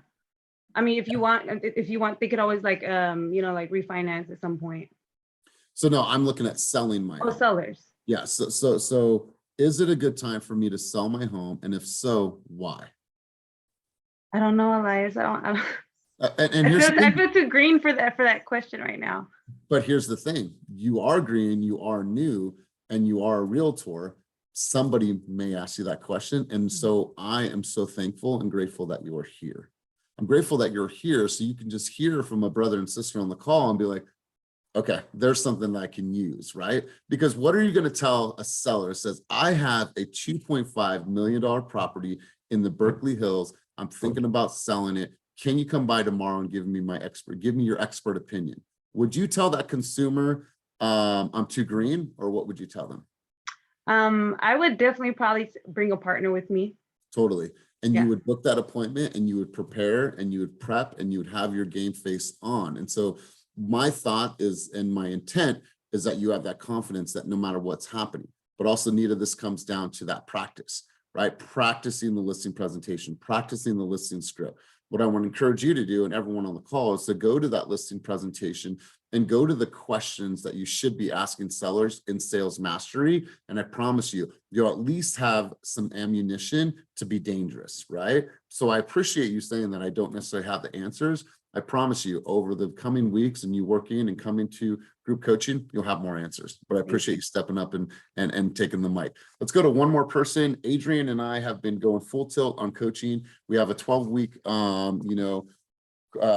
I mean, if you want, they could always like refinance at some point. So no, I'm looking at selling my home. Sellers. Yeah. So is it a good time for me to sell my home? And if so, why? I don't know, Elias. I feel too green for that question right now. But here's the thing. You are green, you are new, and you are a realtor. Somebody may ask you that question. And so I am so thankful and grateful that you are here. I'm grateful that you're here, so you can just hear from a brother and sister on the call and be like, okay, there's something that I can use, right? Because what are you going to tell a seller that says, I have a $2.5 million property in the Berkeley Hills. I'm thinking about selling it. Can you come by tomorrow and give me your expert opinion? Would you tell that consumer, I'm too green, or what would you tell them? I would definitely probably bring a partner with me. Totally. And you would book that appointment, and you would prepare, and you would prep, and you would have your game face on. And so my thought is, and my intent is, that you have that confidence that no matter what's happening. But also, Nita, this comes down to that practice, right? Practicing the listing presentation, practicing the listing script. What I want to encourage you to do, and everyone on the call, is to go to that listing presentation and go to the questions that you should be asking sellers in Sales Mastery. And I promise you, you'll at least have some ammunition to be dangerous, right? So I appreciate you saying that I don't necessarily have the answers. I promise you, over the coming weeks and you working and coming to group coaching, you'll have more answers. But I appreciate you stepping up and taking the mic. Let's go to one more person. Adrian and I have been going full tilt on coaching. We have a 12-week,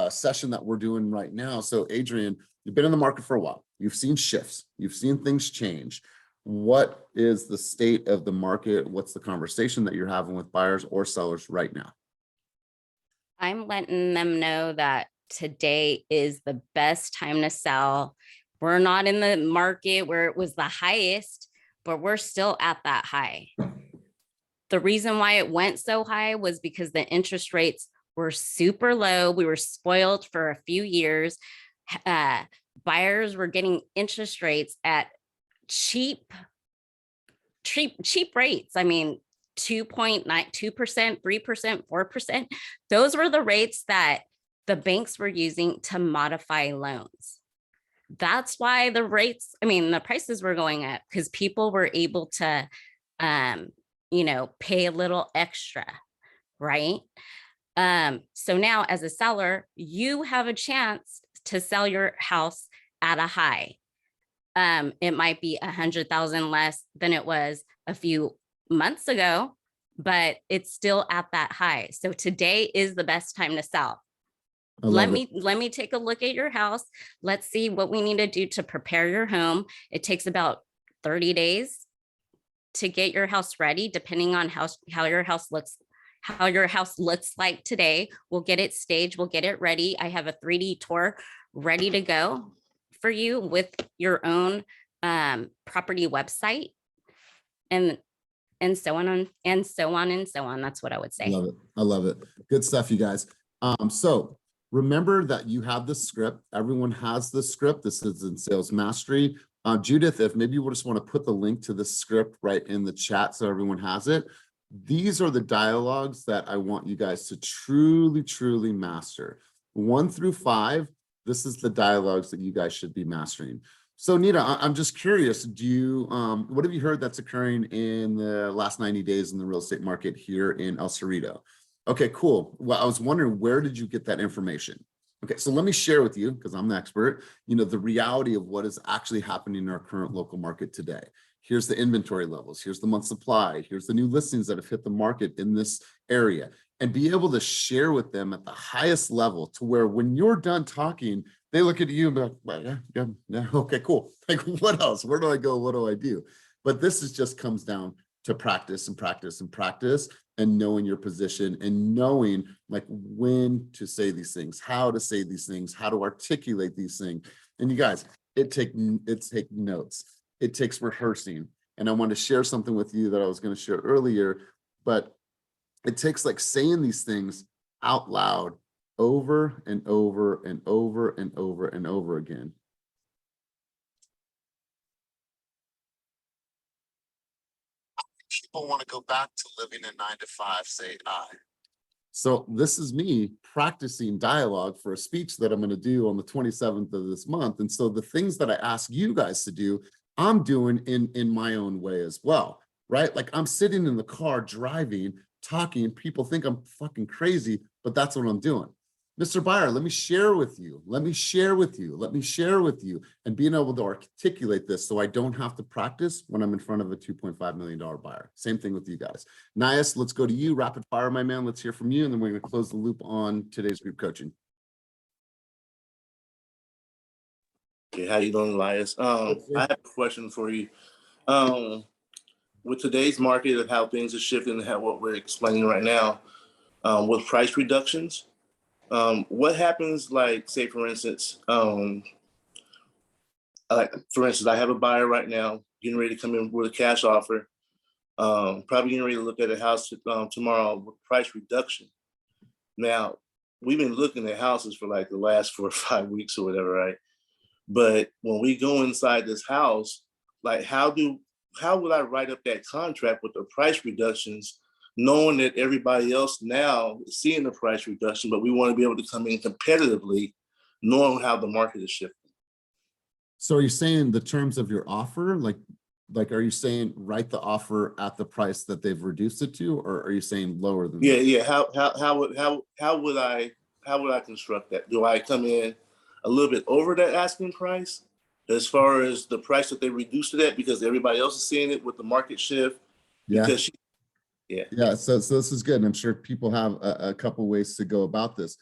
session that we're doing right now. So Adrian, you've been in the market for a while. You've seen shifts. You've seen things change. What is the state of the market? What's the conversation that you're having with buyers or sellers right now? I'm letting them know that today is the best time to sell. We're not in the market where it was the highest, but we're still at that high. The reason why it went so high was because the interest rates were super low. We were spoiled for a few years. Buyers were getting interest rates at cheap rates. I mean, 2.9, 2%, 3%, 4%. Those were the rates that the banks were using to modify loans. That's why the rates, I mean, the prices were going up because people were able to, pay a little extra, right? So now as a seller, you have a chance to sell your house at a high. It might be 100,000 less than it was a few months ago, but it's still at that high. So today is the best time to sell. Let me take a look at your house. Let's see what we need to do to prepare your home. It takes about 30 days to get your house ready, depending on how your house looks like today. We'll get it staged, we'll get it ready. I have a 3D tour ready to go for you with your own property website and so on and so on. That's what I would say. I love it. Good stuff, you guys. So remember that you have the script. Everyone has the script. This is in Sales Mastery. Judith, if maybe you just want to put the link to the script right in the chat so everyone has it. These are the dialogues that I want you guys to truly, truly master. 1 through 5, this is the dialogues that you guys should be mastering. So Nita, I'm just curious, what have you heard that's occurring in the last 90 days in the real estate market here in El Cerrito? Okay, cool. Well, I was wondering, where did you get that information? Okay, so let me share with you, because I'm the expert, the reality of what is actually happening in our current local market today. Here's the inventory levels. Here's the month supply. Here's the new listings that have hit the market in this area, and be able to share with them at the highest level to where when you're done talking, they look at you and be like, well, yeah, okay, cool. Like, what else? Where do I go? What do I do? But this just comes down to practice and practice and practice, and knowing your position and knowing like when to say these things, how to say these things, how to articulate these things. And you guys, it takes notes. It takes rehearsing. And I want to share something with you that I was going to share earlier, but it takes like saying these things out loud over and over and over and over and over again. People want to go back to living a 9-to-5, say I. So this is me practicing dialogue for a speech that I'm going to do on the 27th of this month. And so the things that I ask you guys to do, I'm doing in my own way as well, right? Like I'm sitting in the car driving, talking, people think I'm fucking crazy, but that's what I'm doing. Mr. Buyer, let me share with you. Let me share with you. Let me share with you. And being able to articulate this so I don't have to practice when I'm in front of a $2.5 million buyer. Same thing with you guys. Nias, let's go to you. Rapid fire, my man. Let's hear from you. And then we're going to close the loop on today's group coaching. Okay, how you doing, Elias? I have a question for you. With today's market and how things are shifting and how what we're explaining right now, with price reductions, what happens, like, say, for instance, I have a buyer right now getting ready to come in with a cash offer, probably getting ready to look at a house tomorrow with price reduction. Now, we've been looking at houses for like the last 4 or 5 weeks or whatever, right? But when we go inside this house, like, how would I write up that contract with the price reductions, knowing that everybody else now is seeing the price reduction, but we want to be able to come in competitively, knowing how the market is shifting? So are you saying the terms of your offer, like are you saying write the offer at the price that they've reduced it to, or are you saying lower than that? Yeah. How would I construct that? Do I come in a little bit over that asking price as far as the price that they reduced it at because everybody else is seeing it with the market shift? Yeah. Yeah. So this is good. And I'm sure people have a couple ways to go about this.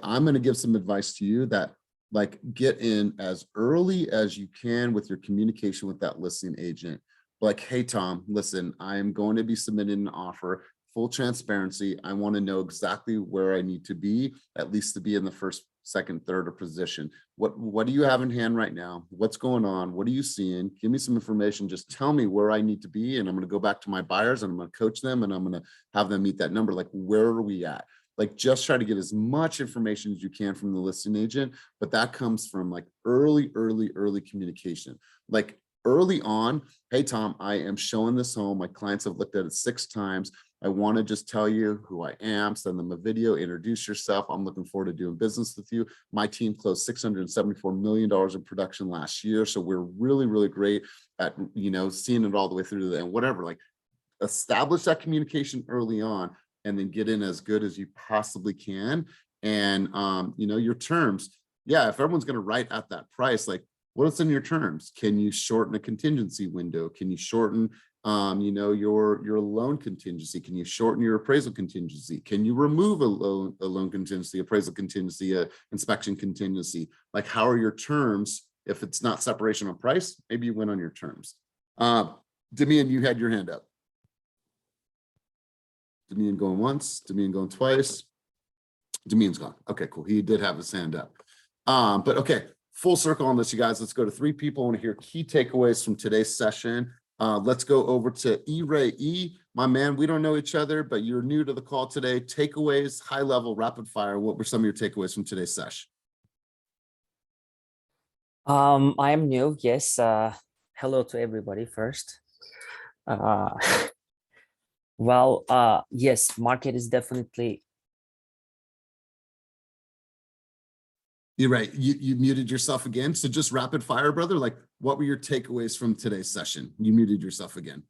I'm going to give some advice to you that, like, get in as early as you can with your communication with that listing agent. Like, hey, Tom, listen, I'm going to be submitting an offer. Full transparency. I want to know exactly where I need to be, at least to be in the first, second, third, or position. What do you have in hand right now? What's going on? What are you seeing? Give me some information. Just tell me where I need to be. And I'm going to go back to my buyers and I'm going to coach them and I'm going to have them meet that number. Like, where are we at? Like, just try to get as much information as you can from the listing agent, but that comes from like early communication. Like, early on, hey, Tom, I am showing this home. My clients have looked at it 6 times. I want to just tell you who I am, send them a video, introduce yourself. I'm looking forward to doing business with you. My team closed $674 million in production last year. So we're really great at, you know, seeing it all the way through to the end, whatever. Like, establish that communication early on and then get in as good as you possibly can. And, you know, your terms. Yeah, if everyone's going to write at that price, like, what's in your terms? Can you shorten a contingency window? Can you shorten, you know, your loan contingency? Can you shorten your appraisal contingency? Can you remove a loan contingency, appraisal contingency, inspection contingency? Like, how are your terms? If it's not separation on price, maybe you win on your terms. Demian, you had your hand up. Demian going once, Demian going twice. Demian's gone. Okay, cool. He did have his hand up. But okay, full circle on this, you guys. Let's go to 3 people. I want to hear key takeaways from today's session. Let's go over to E-Ray. E, my man, we don't know each other, but you're new to the call today. Takeaways, high level, rapid fire. What were some of your takeaways from today's session? I am new. Yes. Hello to everybody first. Well, yes, market is definitely. You're right. You muted yourself again. So just rapid fire, brother. Like, what were your takeaways from today's session? You muted yourself again.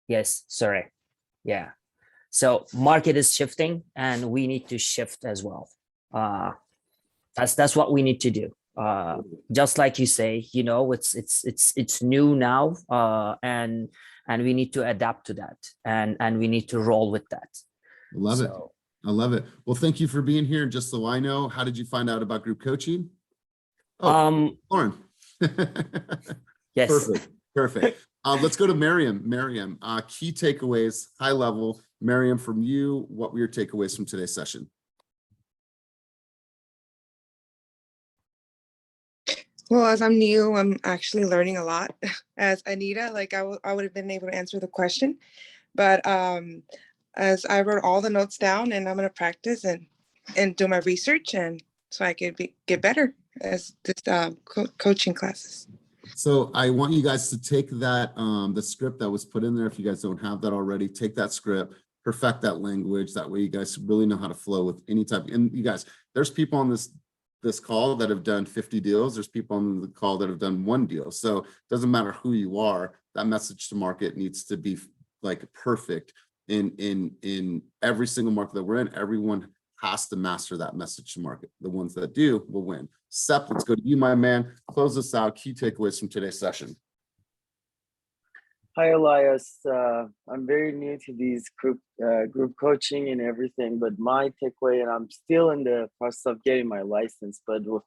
Yes, sorry. Yeah. So market is shifting and we need to shift as well. That's what we need to do. Just like you say, you know, it's new now, and we need to adapt to that, and we need to roll with that. Love it. I love it. Well, thank you for being here. Just so I know, how did you find out about group coaching? Oh, Lauren. Yes. Perfect. Let's go to Miriam. Miriam, key takeaways, high level. Miriam, from you, what were your takeaways from today's session? Well, as I'm new, I'm actually learning a lot. As Anita, like I would have been able to answer the question, but as I wrote all the notes down, and I'm going to practice and do my research, and so I could get better as this coaching classes. So I want you guys to take that, the script that was put in there. If you guys don't have that already, take that script, perfect that language. That way you guys really know how to flow with any type. And you guys, there's people on this call that have done 50 deals. There's people on the call that have done 1 deal. So it doesn't matter who you are, that message to market needs to be like perfect in every single market that we're in. Everyone has to master that message to market. The ones that do will win. Sep, let's go to you, my man. Close this out. Key takeaways from today's session. Hi, Elias. I'm very new to these group coaching and everything, but my takeaway, and I'm still in the process of getting my license, but with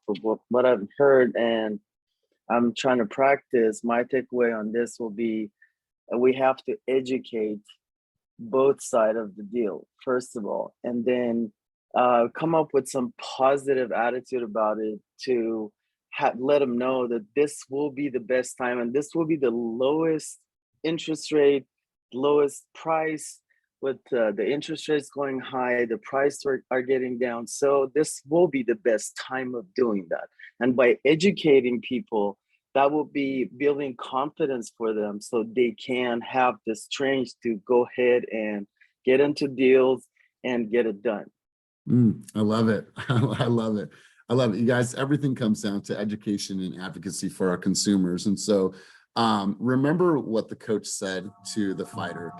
what I've heard and I'm trying to practice, my takeaway on this will be we have to educate both sides of the deal, first of all, and then come up with some positive attitude about it to let them know that this will be the best time and this will be the lowest interest rate, lowest price. With the interest rates going high, the prices are getting down. So this will be the best time of doing that. And by educating people, that will be building confidence for them so they can have the strength to go ahead and get into deals and get it done. I love it. I love it. I love it. You guys, everything comes down to education and advocacy for our consumers. And so remember what the coach said to the fighter.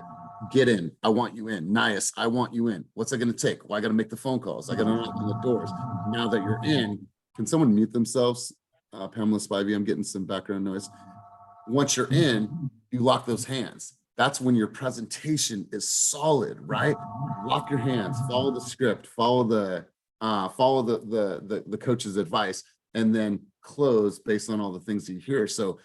Get in. I want you in. Nias, I want you in. What's it going to take? Well, I got to make the phone calls. I got to knock on the doors. Now that you're in, can someone mute themselves? Pamela Spivey, I'm getting some background noise. Once you're in, you lock those hands. That's when your presentation is solid, right? Lock your hands, follow the script, follow the follow the coach's advice, and then close based on all the things that you hear. So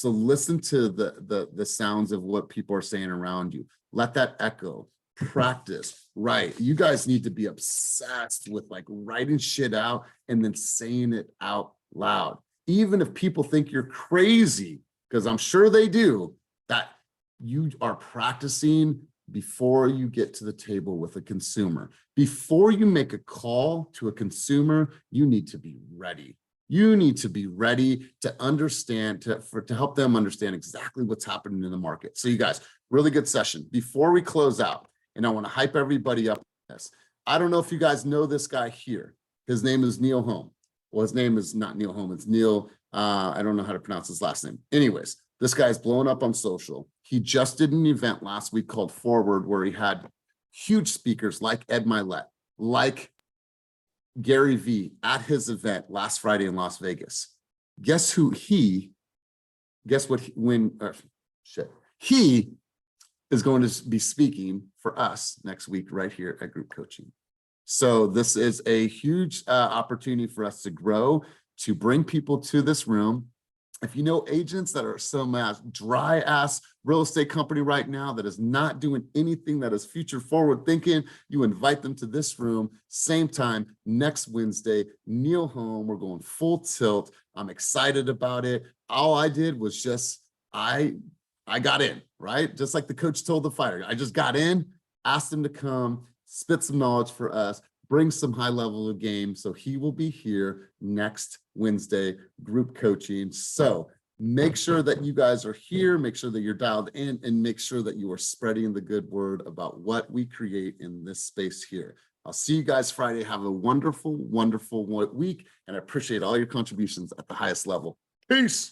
listen to the sounds of what people are saying around you. Let that echo. Practice. Right. You guys need to be obsessed with like writing shit out and then saying it out loud. Even if people think you're crazy, because I'm sure they do, that you are practicing before you get to the table with a consumer. Before you make a call to a consumer, you need to be ready. You need to be ready to understand, to help them understand exactly what's happening in the market. So you guys, really good session. Before we close out, and I want to hype everybody up on this. I don't know if you guys know this guy here. His name is Neil Holm. Well, his name is not Neil Holm. It's Neil. I don't know how to pronounce his last name. Anyways, this guy's blowing up on social. He just did an event last week called Forward, where he had huge speakers like Ed Milet, like Gary Vee at his event last Friday in Las Vegas. Guess what he is going to be speaking for us next week right here at Group Coaching. So this is a huge opportunity for us to grow, to bring people to this room. If you know agents that are some dry ass real estate company right now that is not doing anything that is future forward thinking, you invite them to this room. Same time next Wednesday, Neil Holm. We're going full tilt. I'm excited about it. All I did was just I got in, right? Just like the coach told the fighter. I just got in, asked him to come, spit some knowledge for us, bring some high level of game. So he will be here next Wednesday, group coaching. So make sure that you guys are here, make sure that you're dialed in, and make sure that you are spreading the good word about what we create in this space here. I'll see you guys Friday. Have a wonderful, wonderful week. And I appreciate all your contributions at the highest level. Peace.